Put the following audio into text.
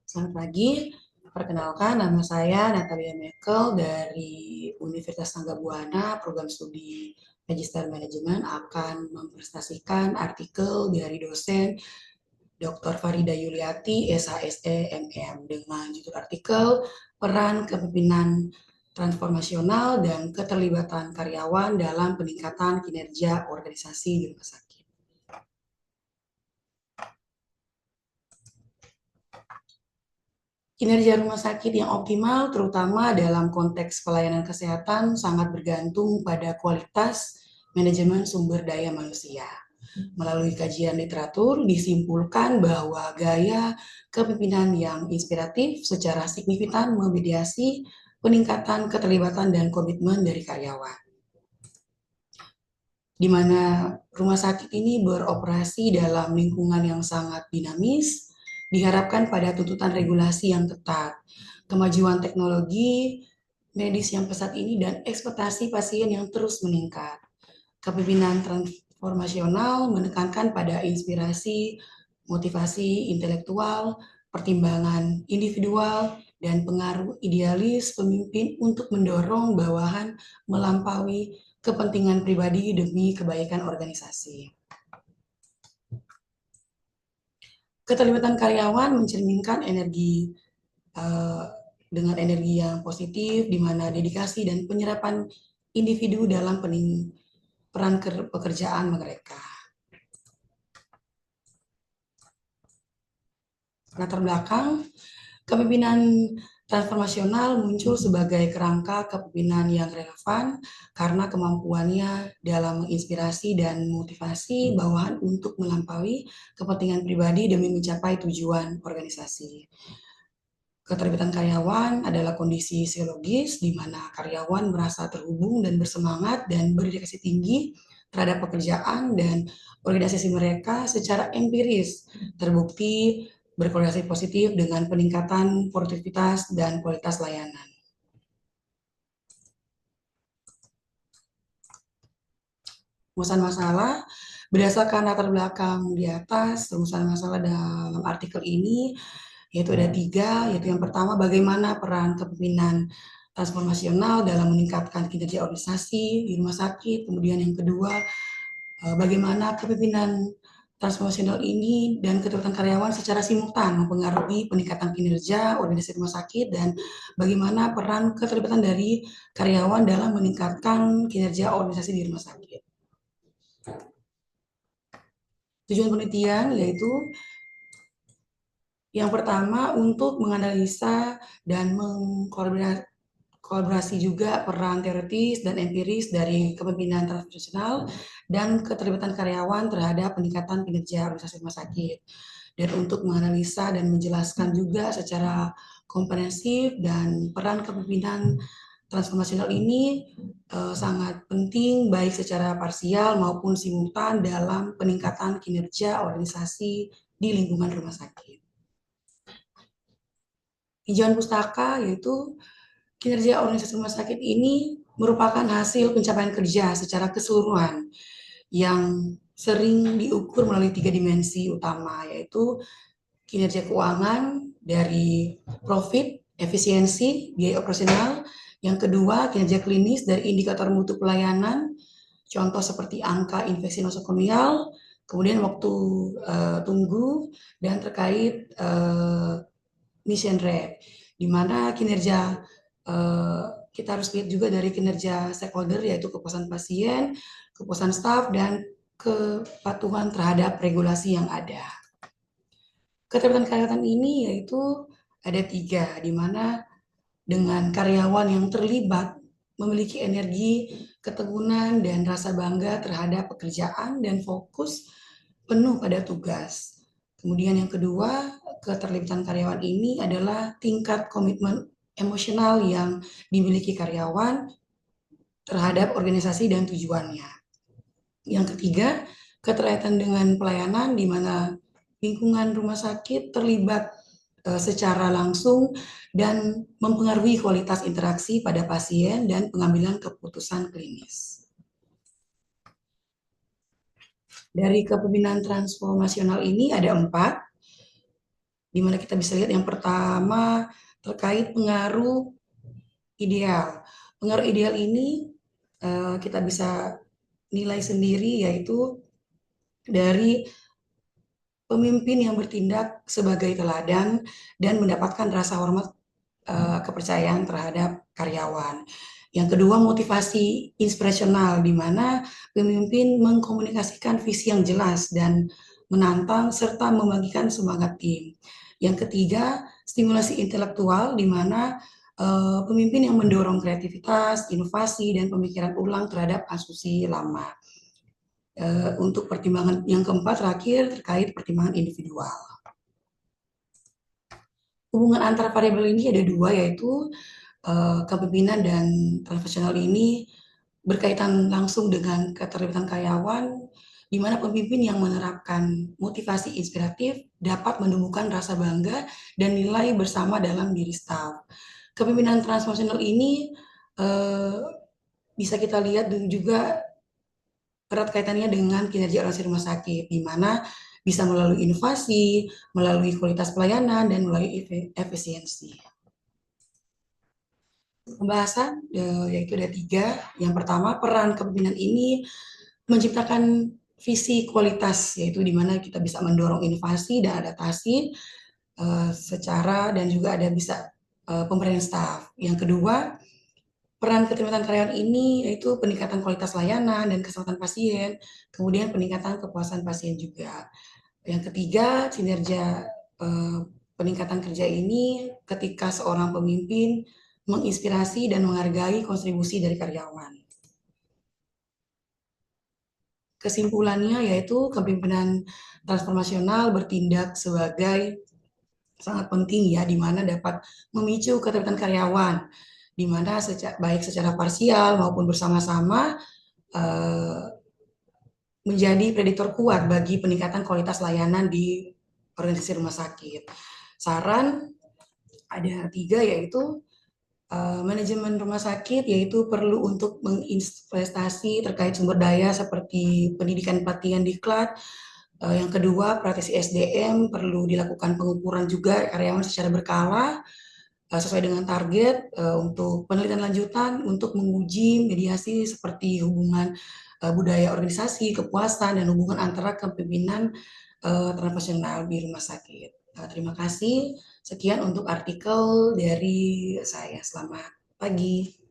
Selamat pagi, perkenalkan nama saya Natalia Mekel dari Universitas Tangga Buana, program studi Magister Manajemen akan mempresentasikan artikel dari dosen Dr. Farida Yuliati, SHSE MM dengan judul artikel Peran Kepemimpinan Transformasional dan Keterlibatan Karyawan dalam Peningkatan Kinerja Organisasi di Rumah Sakit. Kinerja rumah sakit yang optimal, terutama dalam konteks pelayanan kesehatan, sangat bergantung pada kualitas manajemen sumber daya manusia. Melalui kajian literatur, disimpulkan bahwa gaya kepemimpinan yang inspiratif secara signifikan memediasi peningkatan keterlibatan dan komitmen dari karyawan. Di mana rumah sakit ini beroperasi dalam lingkungan yang sangat dinamis, diharapkan pada tuntutan regulasi yang ketat, kemajuan teknologi medis yang pesat ini, dan ekspektasi pasien yang terus meningkat. Kepemimpinan transformasional menekankan pada inspirasi, motivasi intelektual, pertimbangan individual, dan pengaruh idealis pemimpin untuk mendorong bawahan melampaui kepentingan pribadi demi kebaikan organisasi. Keterlibatan karyawan mencerminkan energi dengan energi yang positif, di mana dedikasi dan penyerapan individu dalam peran pekerjaan mereka. Latar belakang, kepemimpinan transformasional muncul sebagai kerangka kepemimpinan yang relevan karena kemampuannya dalam menginspirasi dan motivasi bawahan untuk melampaui kepentingan pribadi demi mencapai tujuan organisasi. Keterlibatan karyawan adalah kondisi psikologis di mana karyawan merasa terhubung dan bersemangat dan berdedikasi tinggi terhadap pekerjaan dan organisasi mereka secara empiris terbukti berkorelasi positif dengan peningkatan produktivitas dan kualitas layanan. Rumusan masalah, berdasarkan latar belakang di atas, rumusan masalah dalam artikel ini, yaitu ada 3, yaitu yang pertama, bagaimana peran kepemimpinan transformasional dalam meningkatkan kinerja organisasi di rumah sakit, kemudian yang kedua, bagaimana kepemimpinan transformasional ini dan keterlibatan karyawan secara simultan mempengaruhi peningkatan kinerja organisasi rumah sakit, dan bagaimana peran keterlibatan dari karyawan dalam meningkatkan kinerja organisasi di rumah sakit. Tujuan penelitian yaitu yang pertama untuk menganalisa dan mengkolaborasi juga peran teoritis dan empiris dari kepemimpinan transformasional dan keterlibatan karyawan terhadap peningkatan kinerja organisasi rumah sakit. Dan untuk menganalisa dan menjelaskan juga secara komprehensif dan peran kepemimpinan transformasional ini sangat penting baik secara parsial maupun simultan dalam peningkatan kinerja organisasi di lingkungan rumah sakit. Tinjauan pustaka yaitu kinerja organisasi rumah sakit ini merupakan hasil pencapaian kerja secara keseluruhan yang sering diukur melalui 3 dimensi utama, yaitu kinerja keuangan dari profit, efisiensi, biaya operasional. Yang kedua, kinerja klinis dari indikator mutu pelayanan, contoh seperti angka infeksi nosokomial, kemudian waktu tunggu, dan terkait mission rate, di mana kinerja kita harus lihat juga dari kinerja stakeholder, yaitu kepuasan pasien, kepuasan staf, dan kepatuhan terhadap regulasi yang ada. Keterlibatan karyawan ini yaitu ada 3, di mana dengan karyawan yang terlibat memiliki energi, ketekunan, dan rasa bangga terhadap pekerjaan dan fokus penuh pada tugas. Kemudian yang kedua, keterlibatan karyawan ini adalah tingkat komitmen emosional yang dimiliki karyawan terhadap organisasi dan tujuannya. Yang ketiga, keterkaitan dengan pelayanan di mana lingkungan rumah sakit terlibat secara langsung dan mempengaruhi kualitas interaksi pada pasien dan pengambilan keputusan klinis. Dari kepemimpinan transformasional ini ada 4, di mana kita bisa lihat yang pertama terkait pengaruh ideal. Pengaruh ideal ini kita bisa nilai sendiri, yaitu dari pemimpin yang bertindak sebagai teladan dan mendapatkan rasa hormat, kepercayaan terhadap karyawan. Yang kedua, motivasi inspirasional, di mana pemimpin mengkomunikasikan visi yang jelas dan menantang serta membagikan semangat tim. Yang ketiga, stimulasi intelektual, di mana pemimpin yang mendorong kreativitas, inovasi, dan pemikiran ulang terhadap asumsi lama. Untuk pertimbangan yang keempat terakhir terkait pertimbangan individual. Hubungan antara variabel ini ada dua, yaitu kepemimpinan dan transaksional ini berkaitan langsung dengan keterlibatan karyawan, di mana pemimpin yang menerapkan motivasi inspiratif dapat menumbuhkan rasa bangga dan nilai bersama dalam diri staf. Kepemimpinan transformasional ini bisa kita lihat dan juga erat kaitannya dengan kinerja organisasi rumah sakit, di mana bisa melalui inovasi, melalui kualitas pelayanan, dan melalui efisiensi. Pembahasan yaitu ada tiga. Yang pertama, peran kepemimpinan ini menciptakan visi kualitas, yaitu di mana kita bisa mendorong inovasi dan adaptasi secara, dan juga ada bisa pemberian staff. Yang kedua, peran keterlibatan karyawan ini yaitu peningkatan kualitas layanan dan keselamatan pasien, kemudian peningkatan kepuasan pasien juga. Yang ketiga, kinerja peningkatan kerja ini ketika seorang pemimpin menginspirasi dan menghargai kontribusi dari karyawan. Kesimpulannya yaitu kepemimpinan transformasional bertindak sebagai sangat penting ya, di mana dapat memicu keterlibatan karyawan, di mana baik secara parsial maupun bersama-sama menjadi prediktor kuat bagi peningkatan kualitas layanan di organisasi rumah sakit. Saran ada tiga, yaitu manajemen rumah sakit yaitu perlu untuk menginvestasi terkait sumber daya seperti pendidikan pelatihan diklat. Yang kedua, praktisi SDM perlu dilakukan pengukuran juga karyawan secara berkala sesuai dengan target untuk penelitian lanjutan untuk menguji mediasi seperti hubungan budaya organisasi, kepuasan, dan hubungan antara kepemimpinan transnasional di rumah sakit. Terima kasih. Sekian untuk artikel dari saya. Selamat pagi.